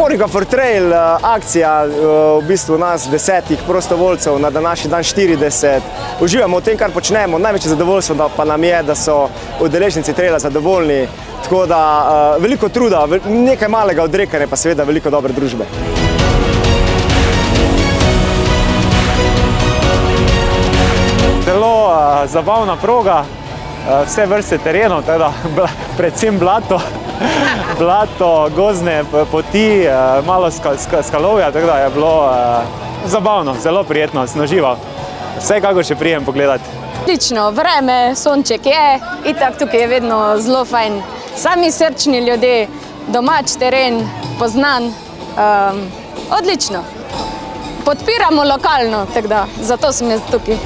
Ponika for Trail akcija, v bistvu nas 10 prostovoljcev, na današnji dan 40. Uživamo v tem, kar počnemo. Največje zadovoljstvo pa nam je, da so udeleženci traila zadovoljni. Tako da veliko truda, nekaj malega odrekanja, pa seveda veliko dobre družbe. Zelo zabavna proga, vse vrste terenov, teda predvsem blato, gozdne poti, malo skalovja, tako da je bilo zabavno, zelo prijetno, sem užival. Vsekakor še prijem pogledati. Odlično, vreme, sonček je, itak tukaj je vedno zelo fajn. Sami srčni ljudje, domač teren, poznan, odlično. Podpiramo lokalno, tako da zato sem jaz tukaj.